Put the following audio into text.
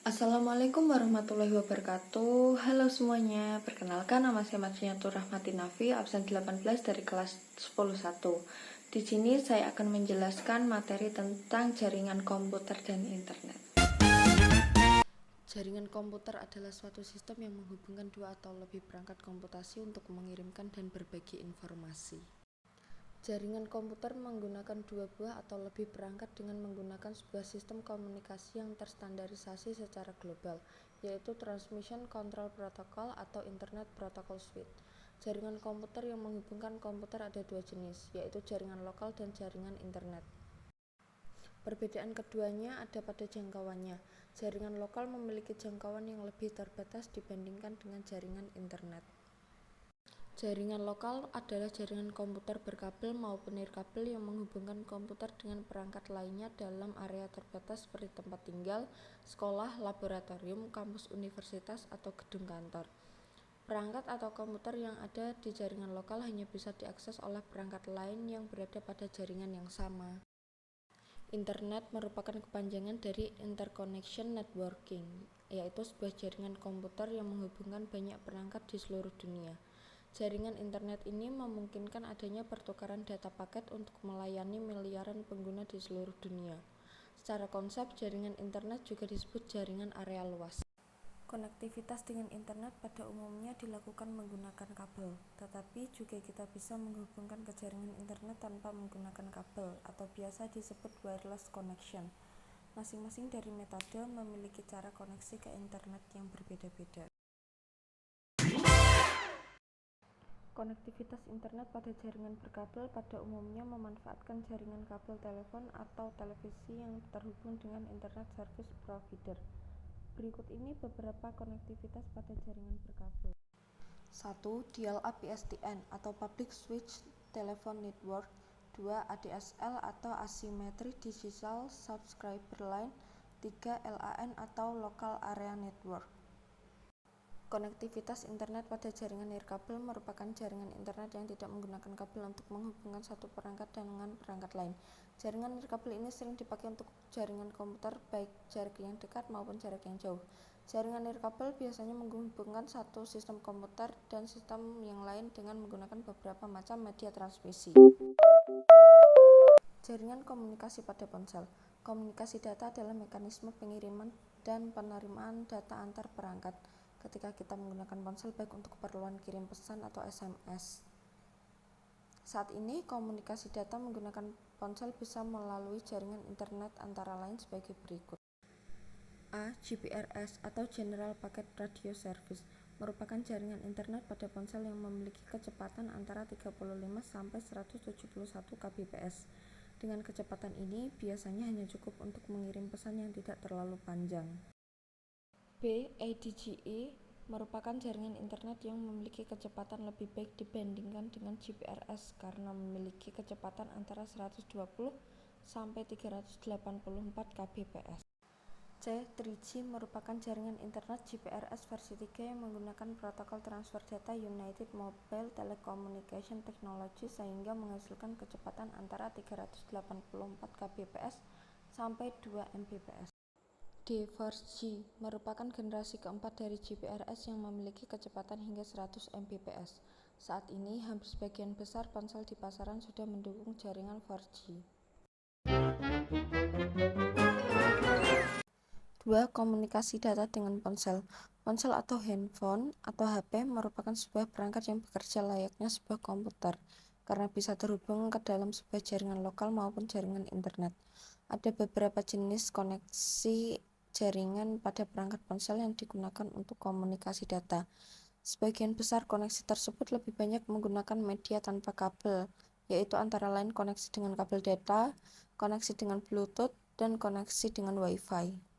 Assalamualaikum warahmatullahi wabarakatuh. Halo semuanya, perkenalkan nama saya Marjinatur Rahmati Nafi, absen 18 dari kelas 10.1. Di sini saya akan menjelaskan materi tentang jaringan komputer dan internet. Jaringan komputer adalah suatu sistem yang menghubungkan dua atau lebih perangkat komputasi untuk mengirimkan dan berbagi informasi. Jaringan komputer menggunakan dua buah atau lebih perangkat dengan menggunakan sebuah sistem komunikasi yang terstandarisasi secara global, yaitu Transmission Control Protocol atau Internet Protocol Suite. Jaringan komputer yang menghubungkan komputer ada dua jenis, yaitu jaringan lokal dan jaringan internet. Perbedaan keduanya ada pada jangkauannya. Jaringan lokal memiliki jangkauan yang lebih terbatas dibandingkan dengan jaringan internet. Jaringan lokal adalah jaringan komputer berkabel maupun nirkabel yang menghubungkan komputer dengan perangkat lainnya dalam area terbatas seperti tempat tinggal, sekolah, laboratorium, kampus universitas, atau gedung kantor. Perangkat atau komputer yang ada di jaringan lokal hanya bisa diakses oleh perangkat lain yang berada pada jaringan yang sama. Internet merupakan kepanjangan dari Interconnection Networking, yaitu sebuah jaringan komputer yang menghubungkan banyak perangkat di seluruh dunia. Jaringan internet ini memungkinkan adanya pertukaran data paket untuk melayani miliaran pengguna di seluruh dunia. Secara konsep, jaringan internet juga disebut jaringan area luas. Konektivitas dengan internet pada umumnya dilakukan menggunakan kabel, tetapi juga kita bisa menghubungkan ke jaringan internet tanpa menggunakan kabel atau biasa disebut wireless connection. Masing-masing dari metode memiliki cara koneksi ke internet yang berbeda-beda. Konektivitas internet pada jaringan berkabel pada umumnya memanfaatkan jaringan kabel telepon atau televisi yang terhubung dengan internet service provider. Berikut ini beberapa konektivitas pada jaringan berkabel. 1. Dial-up PSTN atau Public Switch Telephone Network. 2. ADSL atau Asymmetric Digital Subscriber Line. 3. LAN atau Local Area Network. Konektivitas internet pada jaringan nirkabel merupakan jaringan internet yang tidak menggunakan kabel untuk menghubungkan satu perangkat dengan perangkat lain. Jaringan nirkabel ini sering dipakai untuk jaringan komputer baik jarak yang dekat maupun jarak yang jauh. Jaringan nirkabel biasanya menghubungkan satu sistem komputer dan sistem yang lain dengan menggunakan beberapa macam media transmisi. Jaringan komunikasi pada ponsel. Komunikasi data adalah mekanisme pengiriman dan penerimaan data antar perangkat ketika kita menggunakan ponsel baik untuk keperluan kirim pesan atau SMS. Saat ini, komunikasi data menggunakan ponsel bisa melalui jaringan internet antara lain sebagai berikut. A. GPRS atau General Packet Radio Service merupakan jaringan internet pada ponsel yang memiliki kecepatan antara 35 sampai 171 kbps. Dengan kecepatan ini, biasanya hanya cukup untuk mengirim pesan yang tidak terlalu panjang. B. ADGE merupakan jaringan internet yang memiliki kecepatan lebih baik dibandingkan dengan GPRS karena memiliki kecepatan antara 120 sampai 384 kbps. C. 3G merupakan jaringan internet GPRS versi 3 yang menggunakan protokol transfer data United Mobile Telecommunication Technology sehingga menghasilkan kecepatan antara 384 kbps sampai 2 mbps. D. 4G merupakan generasi keempat dari GPRS yang memiliki kecepatan hingga 100 mbps. Saat ini, hampir sebagian besar ponsel di pasaran sudah mendukung jaringan 4G. 2. Komunikasi data dengan ponsel. Ponsel atau handphone atau HP merupakan sebuah perangkat yang bekerja layaknya sebuah komputer karena bisa terhubung ke dalam sebuah jaringan lokal maupun jaringan internet. Ada beberapa jenis koneksi jaringan pada perangkat ponsel yang digunakan untuk komunikasi data. Sebagian besar koneksi tersebut lebih banyak menggunakan media tanpa kabel, yaitu antara lain koneksi dengan kabel data, koneksi dengan Bluetooth, dan koneksi dengan Wi-Fi.